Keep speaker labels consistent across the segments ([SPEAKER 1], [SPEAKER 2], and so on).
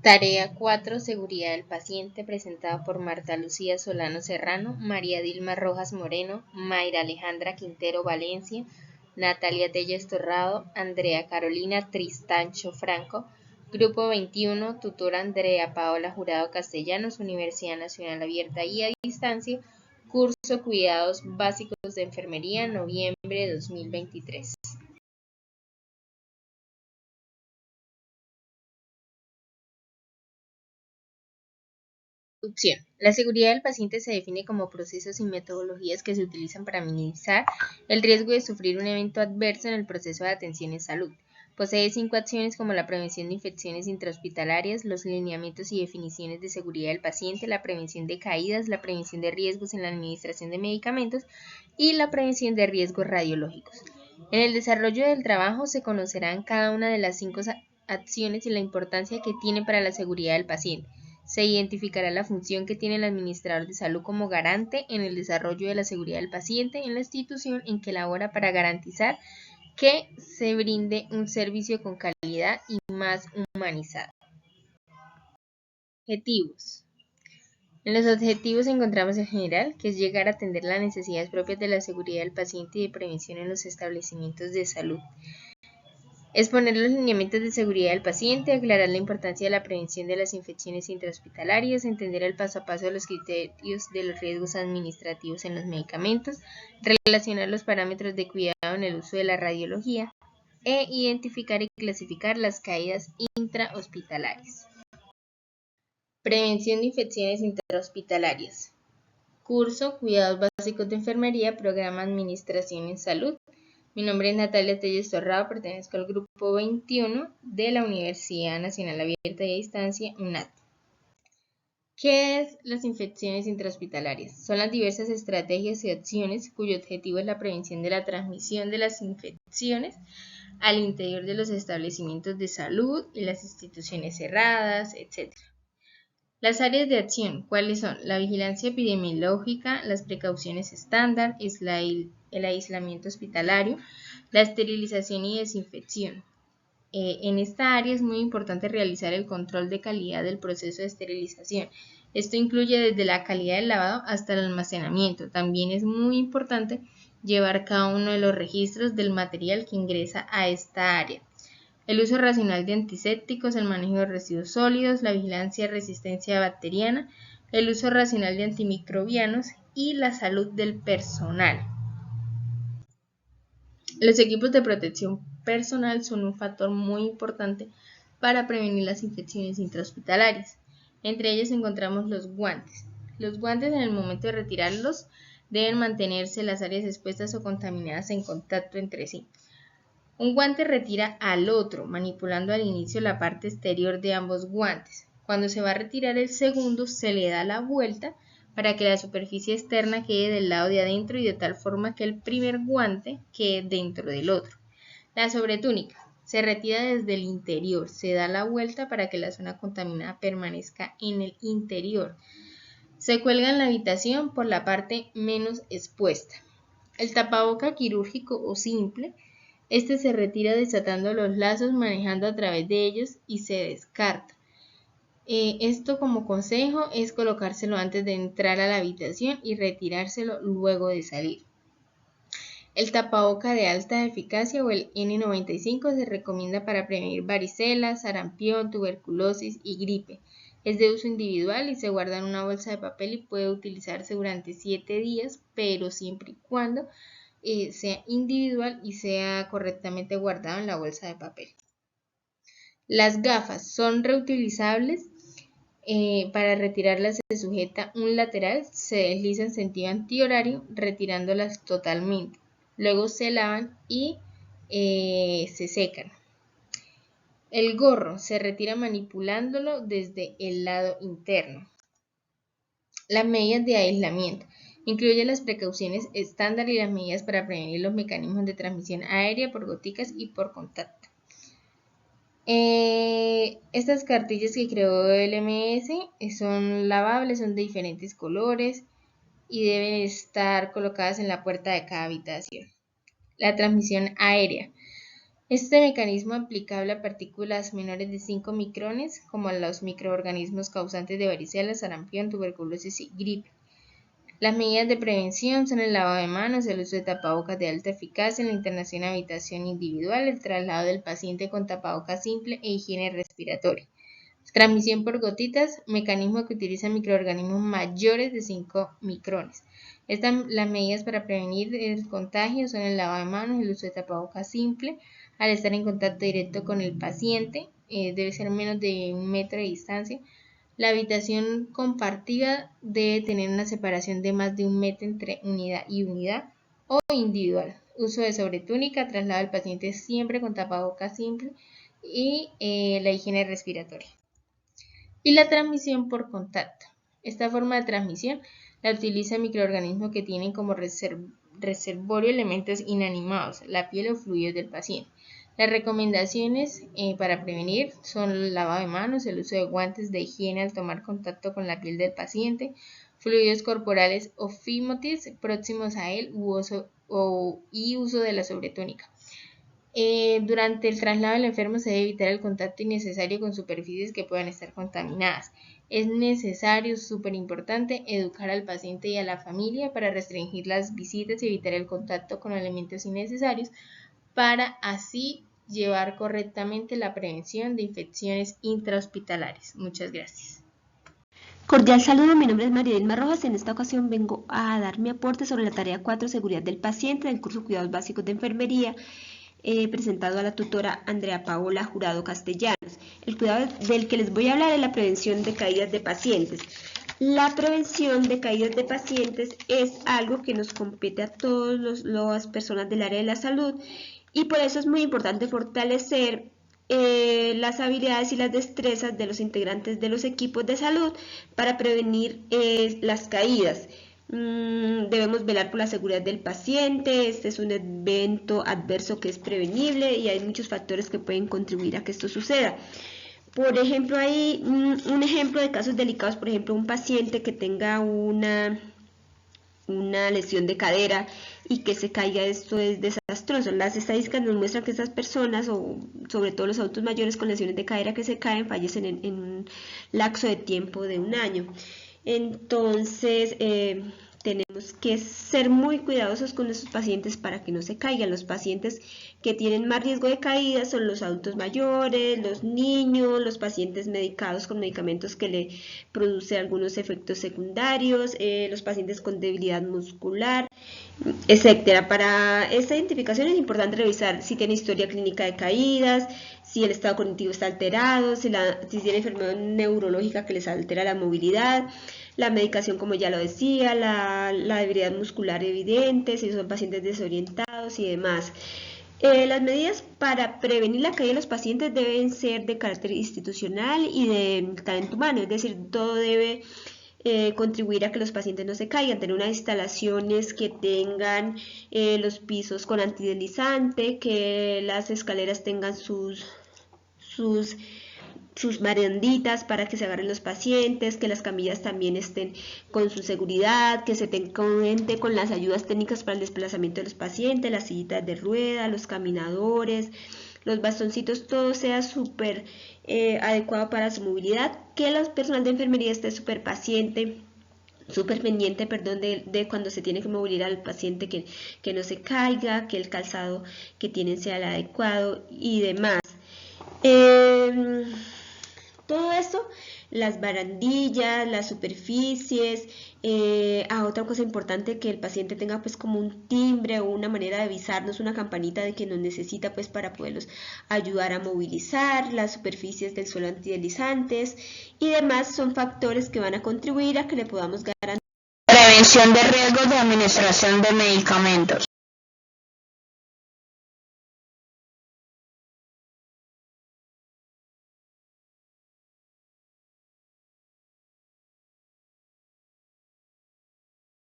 [SPEAKER 1] Tarea 4. Seguridad del paciente, presentada por Marta Lucía Solano Serrano, María Dilma Rojas Moreno, Mayra Alejandra Quintero Valencia, Natalia Telles Torrado, Andrea Carolina Tristancho Franco, Grupo 21, tutora Andrea Paola Jurado Castellanos, Universidad Nacional Abierta y a Distancia, curso Cuidados Básicos de Enfermería, noviembre de 2023. Introducción. La seguridad del paciente se define como procesos y metodologías que se utilizan para minimizar el riesgo de sufrir un evento adverso en el proceso de atención en salud. Posee 5 acciones como la prevención de infecciones intrahospitalarias, los lineamientos y definiciones de seguridad del paciente, la prevención de caídas, la prevención de riesgos en la administración de medicamentos y la prevención de riesgos radiológicos. En el desarrollo del trabajo se conocerán cada una de las 5 acciones y la importancia que tiene para la seguridad del paciente. Se identificará la función que tiene el administrador de salud como garante en el desarrollo de la seguridad del paciente en la institución en que labora para garantizar que se brinde un servicio con calidad y más humanizado. Objetivos. En los objetivos encontramos en general, que es llegar a atender las necesidades propias de la seguridad del paciente y de prevención en los establecimientos de salud. Exponer los lineamientos de seguridad del paciente, aclarar la importancia de la prevención de las infecciones intrahospitalarias, entender el paso a paso de los criterios de los riesgos administrativos en los medicamentos, relacionar los parámetros de cuidado en el uso de la radiología e identificar y clasificar las caídas intrahospitalarias. Prevención de infecciones intrahospitalarias. Curso Cuidados Básicos de Enfermería, Programa Administración en Salud. Mi nombre es Natalia Telles Torrado, pertenezco al Grupo 21 de la Universidad Nacional Abierta y a Distancia, UNAD. ¿Qué es las infecciones intrahospitalarias? Son las diversas estrategias y acciones cuyo objetivo es la prevención de la transmisión de las infecciones al interior de los establecimientos de salud y las instituciones cerradas, etc. Las áreas de acción, ¿cuáles son? La vigilancia epidemiológica, las precauciones estándar, el aislamiento hospitalario, la esterilización y desinfección. En esta área es muy importante realizar el control de calidad del proceso de esterilización. Esto incluye desde la calidad del lavado hasta el almacenamiento. También es muy importante llevar cada uno de los registros del material que ingresa a esta área. El uso racional de antisépticos, el manejo de residuos sólidos, la vigilancia de resistencia bacteriana, el uso racional de antimicrobianos y la salud del personal. Los equipos de protección personal son un factor muy importante para prevenir las infecciones intrahospitalarias. Entre ellos encontramos los guantes. Los guantes, en el momento de retirarlos, deben mantenerse las áreas expuestas o contaminadas en contacto entre sí. Un guante retira al otro, manipulando al inicio la parte exterior de ambos guantes. Cuando se va a retirar el segundo, se le da la vuelta para que la superficie externa quede del lado de adentro y de tal forma que el primer guante quede dentro del otro. La sobretúnica se retira desde el interior, se da la vuelta para que la zona contaminada permanezca en el interior. Se cuelga en la habitación por la parte menos expuesta. El tapaboca quirúrgico o simple, este se retira desatando los lazos, manejando a través de ellos y se descarta. Esto, como consejo, es colocárselo antes de entrar a la habitación y retirárselo luego de salir. El tapaboca de alta eficacia o el N95 se recomienda para prevenir varicela, sarampión, tuberculosis y gripe. Es de uso individual y se guarda en una bolsa de papel y puede utilizarse durante 7 días, pero siempre y cuando sea individual y sea correctamente guardado en la bolsa de papel. Las gafas son reutilizables. Para retirarlas se sujeta un lateral, se desliza en sentido antihorario, retirándolas totalmente. Luego se lavan y se secan. El gorro se retira manipulándolo desde el lado interno. Las medidas de aislamiento incluyen las precauciones estándar y las medidas para prevenir los mecanismos de transmisión aérea por goticas y por contacto. Estas cartillas que creó el MS son lavables, son de diferentes colores y deben estar colocadas en la puerta de cada habitación. La transmisión aérea. Este mecanismo aplicable a partículas menores de 5 micrones, como a los microorganismos causantes de varicela, sarampión, tuberculosis y gripe. Las medidas de prevención son el lavado de manos, el uso de tapabocas de alta eficacia, la internación en habitación individual, el traslado del paciente con tapabocas simple e higiene respiratoria. Transmisión por gotitas, mecanismo que utiliza microorganismos mayores de 5 micrones. Las medidas para prevenir el contagio son el lavado de manos, el uso de tapabocas simple, al estar en contacto directo con el paciente, debe ser menos de 1 metro de distancia. La habitación compartida debe tener una separación de más de 1 metro entre unidad y unidad o individual. Uso de sobretúnica, traslado del paciente siempre con tapabocas simple y la higiene respiratoria. Y la transmisión por contacto. Esta forma de transmisión la utiliza microorganismos que tienen como reservorio elementos inanimados, la piel o fluidos del paciente. Las recomendaciones para prevenir son el lavado de manos, el uso de guantes de higiene al tomar contacto con la piel del paciente, fluidos corporales o fimotis próximos a él y uso de la sobretúnica. Durante el traslado del enfermo se debe evitar el contacto innecesario con superficies que puedan estar contaminadas. Es necesario, súper importante, educar al paciente y a la familia para restringir las visitas y evitar el contacto con elementos innecesarios para así llevar correctamente la prevención de infecciones intrahospitalarias. Muchas gracias.
[SPEAKER 2] Cordial saludo, mi nombre es María Rojas. En esta ocasión vengo a dar mi aporte sobre la tarea 4, seguridad del paciente, del curso Cuidados Básicos de Enfermería, presentado a la tutora Andrea Paola Jurado Castellanos. El cuidado del que les voy a hablar es la prevención de caídas de pacientes. La prevención de caídas de pacientes es algo que nos compete a todas las personas del área de la salud y por eso es muy importante fortalecer las habilidades y las destrezas de los integrantes de los equipos de salud para prevenir las caídas. Debemos velar por la seguridad del paciente. Este es un evento adverso que es prevenible y hay muchos factores que pueden contribuir a que esto suceda. Por ejemplo, hay un ejemplo de casos delicados, por ejemplo, un paciente que tenga una lesión de cadera y que se caiga, esto es desastroso. Las estadísticas nos muestran que estas personas, o sobre todo los adultos mayores con lesiones de cadera que se caen, fallecen en un lapso de tiempo de 1 año. Entonces, tenemos que ser muy cuidadosos con nuestros pacientes para que no se caigan. Los pacientes que tienen más riesgo de caída son los adultos mayores, los niños, los pacientes medicados con medicamentos que le producen algunos efectos secundarios, los pacientes con debilidad muscular, etcétera. Para esta identificación es importante revisar si tiene historia clínica de caídas, si el estado cognitivo está alterado, si tiene enfermedad neurológica que les altera la movilidad, la medicación, como ya lo decía, la debilidad muscular evidente, si son pacientes desorientados y demás. Las medidas para prevenir la caída de los pacientes deben ser de carácter institucional y de talento humano, es decir, todo debe contribuir a que los pacientes no se caigan, tener unas instalaciones que tengan los pisos con antideslizante, que las escaleras tengan sus maranditas para que se agarren los pacientes, que las camillas también estén con su seguridad, que se cuente con las ayudas técnicas para el desplazamiento de los pacientes, las sillitas de rueda, los caminadores, los bastoncitos, todo sea súper adecuado para su movilidad, que el personal de enfermería esté súper pendiente, de cuando se tiene que mover al paciente, que no se caiga, que el calzado que tienen sea el adecuado y demás. Todo esto, las barandillas, las superficies, otra cosa importante, que el paciente tenga pues como un timbre o una manera de avisarnos, una campanita de que nos necesita pues para poderlos ayudar a movilizar, las superficies del suelo antideslizantes y demás son factores que van a contribuir a que le podamos garantizar
[SPEAKER 3] prevención de riesgos de administración de medicamentos.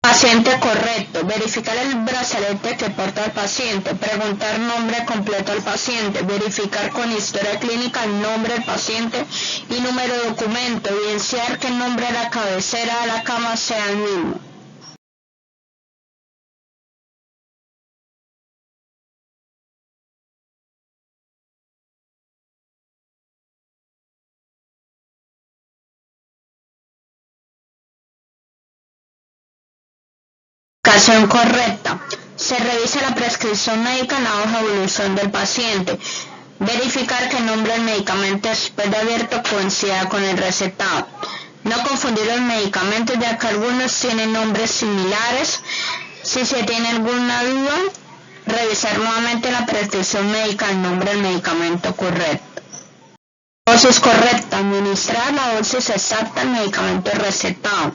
[SPEAKER 3] Paciente correcto, verificar el brazalete que porta el paciente, preguntar nombre completo al paciente, verificar con historia clínica el nombre del paciente y número de documento, evidenciar que el nombre de la cabecera de la cama sea el mismo. Indicación correcta. Se revisa la prescripción médica en la hoja de evolución del paciente. Verificar que el nombre del medicamento después de abierto coincida con el recetado. No confundir los medicamentos ya que algunos tienen nombres similares. Si se tiene alguna duda, revisar nuevamente la prescripción médica el nombre del medicamento correcto. Dosis correcta. Administrar la dosis exacta del medicamento recetado.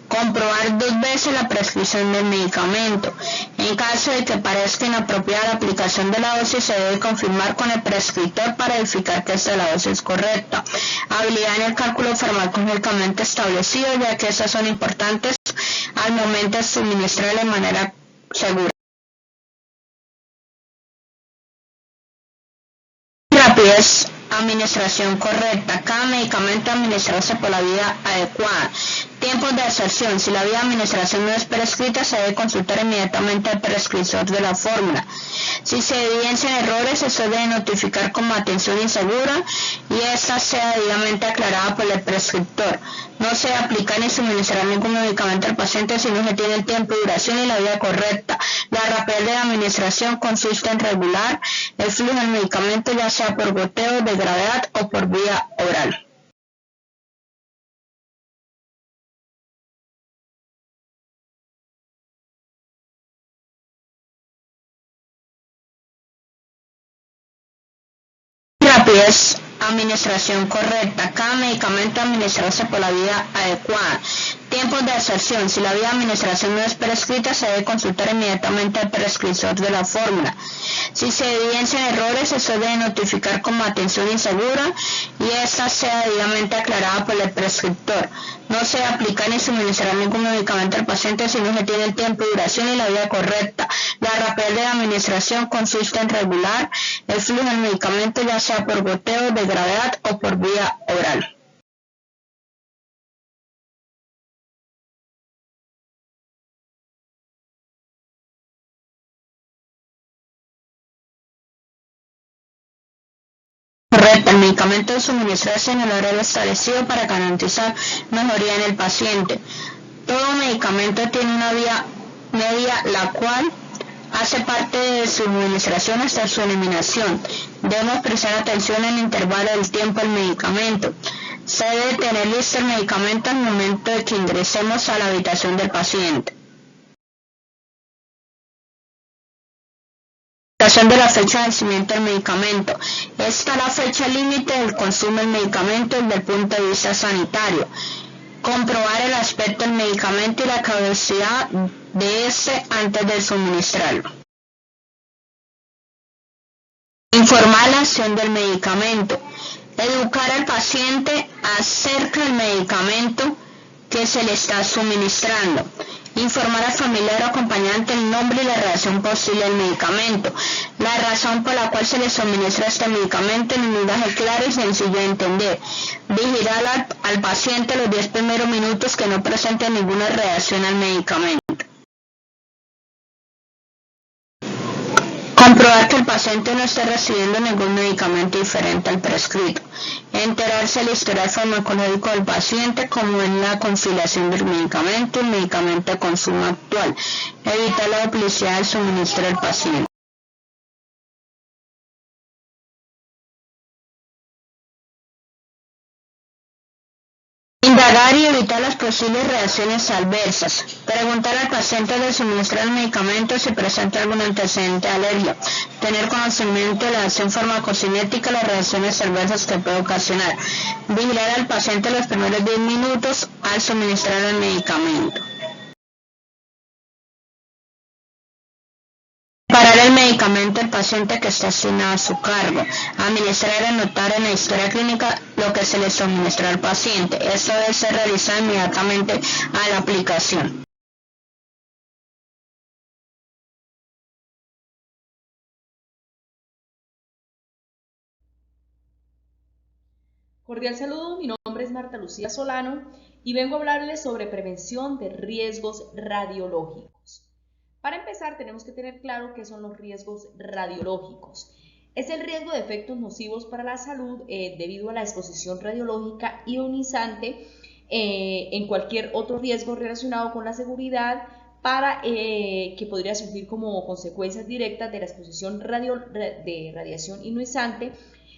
[SPEAKER 3] Comprobar 2 veces la prescripción del medicamento. En caso de que parezca inapropiada la aplicación de la dosis, se debe confirmar con el prescriptor para verificar que esta es la dosis correcta. Habilidad en el cálculo farmacológicamente establecido, ya que estas son importantes al momento de suministrar de manera segura. Rapidez. Administración correcta. Cada medicamento administrarse por la vía adecuada. Tiempos de absorción. Si la vía de administración no es prescrita, se debe consultar inmediatamente al prescriptor de la fórmula. Si se evidencian errores, se debe notificar como atención insegura y esta sea debidamente aclarada por el prescriptor. No se aplica ni suministrar ningún medicamento al paciente si no se tiene el tiempo de duración y la vía correcta. La rapidez de la administración consiste en regular el flujo del medicamento, ya sea por goteo de gravedad o por vía oral. Rapidez. Administración correcta. Cada medicamento administrarse por la vía adecuada. Tiempos de absorción. Si la vía de administración no es prescrita, se debe consultar inmediatamente al prescriptor de la fórmula. Si se evidencian errores, se debe notificar como atención insegura y esta sea debidamente aclarada por el prescriptor. No se aplica ni suministrar ningún medicamento al paciente si no se tiene el tiempo de duración y la vía correcta. La rapidez de la administración consiste en regular el flujo del medicamento, ya sea por goteo de gravedad o por vía oral. Correcto. El medicamento debe suministrarse en el horario establecido para garantizar mejoría en el paciente. Todo medicamento tiene una vía media, la cual hace parte de su administración hasta su eliminación. Debemos prestar atención en el intervalo del tiempo del medicamento. Se debe tener listo el medicamento al momento de que ingresemos a la habitación del paciente. De la fecha de vencimiento del medicamento. Esta es la fecha límite del consumo del medicamento desde el punto de vista sanitario. Comprobar el aspecto del medicamento y la caducidad de este antes de suministrarlo. Informar la acción del medicamento. Educar al paciente acerca del medicamento que se le está suministrando. Informar al familiar o acompañante el nombre y la reacción posible del medicamento. La razón por la cual se le suministra este medicamento en un lenguaje claro y sencillo de entender. Vigilar al paciente los 10 primeros minutos que no presente ninguna reacción al medicamento. Comprobar que el paciente no esté recibiendo ningún medicamento diferente al prescrito. Enterarse del historial farmacológico del paciente, como en la conciliación del medicamento y el medicamento de consumo actual. Evitar la duplicidad del suministro del paciente. Indagar y evitar las posibles reacciones adversas. Preguntar al paciente del suministrar el medicamento si presenta algún antecedente de alergia. Tener conocimiento de la acción farmacocinética y las reacciones adversas que puede ocasionar. Vigilar al paciente los primeros 10 minutos al suministrar el medicamento. Preparar el medicamento al paciente que está asignado a su cargo. Administrar y anotar en la historia clínica lo que se le suministró al paciente. Esto debe ser realizado inmediatamente a la aplicación.
[SPEAKER 4] Cordial saludo, mi nombre es Marta Lucía Solano y vengo a hablarles sobre prevención de riesgos radiológicos. Para empezar, tenemos que tener claro qué son los riesgos radiológicos. Es el riesgo de efectos nocivos para la salud debido a la exposición radiológica ionizante en cualquier otro riesgo relacionado con la seguridad, para que podría surgir como consecuencias directas de la exposición de radiación ionizante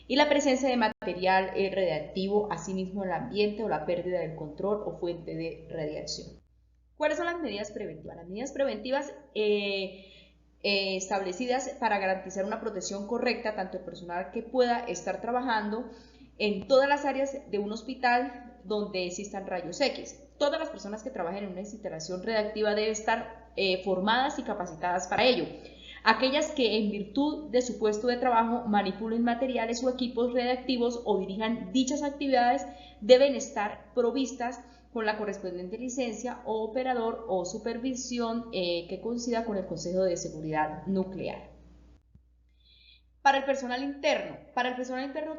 [SPEAKER 4] y la presencia de material radiactivo, asimismo en el ambiente o la pérdida del control o fuente de radiación. ¿Cuáles son las medidas preventivas? Las medidas preventivas establecidas para garantizar una protección correcta tanto el personal que pueda estar trabajando en todas las áreas de un hospital donde existan rayos X. Todas las personas que trabajen en una instalación radiactiva deben estar formadas y capacitadas para ello. Aquellas que en virtud de su puesto de trabajo manipulen materiales o equipos radiactivos o dirijan dichas actividades deben estar provistas con la correspondiente licencia o operador o supervisión que coincida con el Consejo de Seguridad Nuclear. Para el personal interno,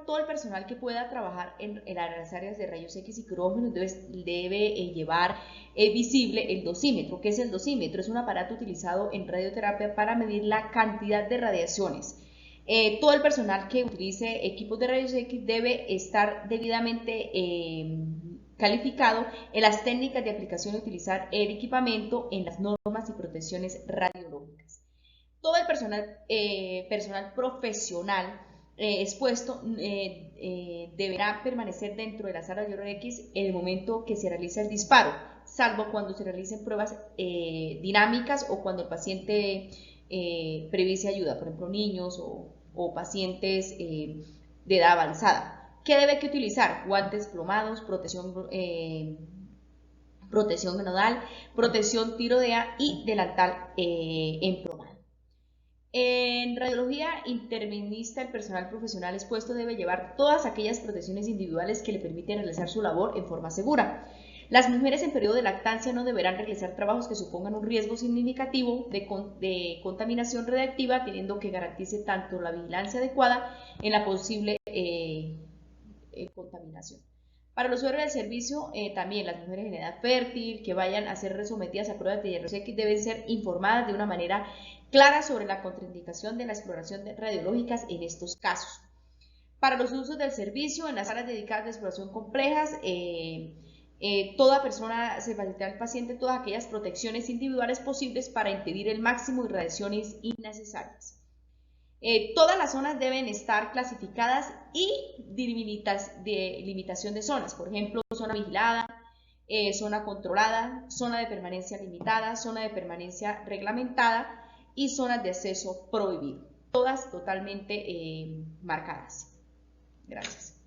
[SPEAKER 4] todo el personal que pueda trabajar en las áreas de rayos X y quirófanos debe llevar visible el dosímetro. ¿Qué es el dosímetro? Es un aparato utilizado en radioterapia para medir la cantidad de radiaciones. Todo el personal que utilice equipos de rayos X debe estar debidamente calificado en las técnicas de aplicación y utilizar el equipamiento en las normas y protecciones radiológicas. Todo el personal profesional expuesto deberá permanecer dentro de la sala de rayos X en el momento que se realiza el disparo, salvo cuando se realicen pruebas dinámicas o cuando el paciente previse ayuda, por ejemplo niños o pacientes de edad avanzada. ¿Qué debe que utilizar? Guantes plomados, protección nodal, protección tiroidea y delantal emplomado. En radiología intervenista, el personal profesional expuesto debe llevar todas aquellas protecciones individuales que le permiten realizar su labor en forma segura. Las mujeres en periodo de lactancia no deberán realizar trabajos que supongan un riesgo significativo de contaminación radiactiva, teniendo que garantice tanto la vigilancia adecuada en la posible contaminación. Para los usuarios del servicio, también las mujeres en edad fértil que vayan a ser sometidas a pruebas de rayos X deben ser informadas de una manera clara sobre la contraindicación de la exploración radiológicas en estos casos. Para los usos del servicio, en las áreas dedicadas de exploración complejas, toda persona se facilitará al paciente todas aquellas protecciones individuales posibles para impedir el máximo de radiaciones innecesarias. Todas las zonas deben estar clasificadas y de limitación de zonas, por ejemplo, zona vigilada, zona controlada, zona de permanencia limitada, zona de permanencia reglamentada y zonas de acceso prohibido, todas totalmente marcadas. Gracias.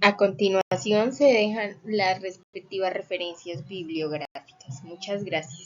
[SPEAKER 1] A continuación se dejan las respectivas referencias bibliográficas. Muchas gracias.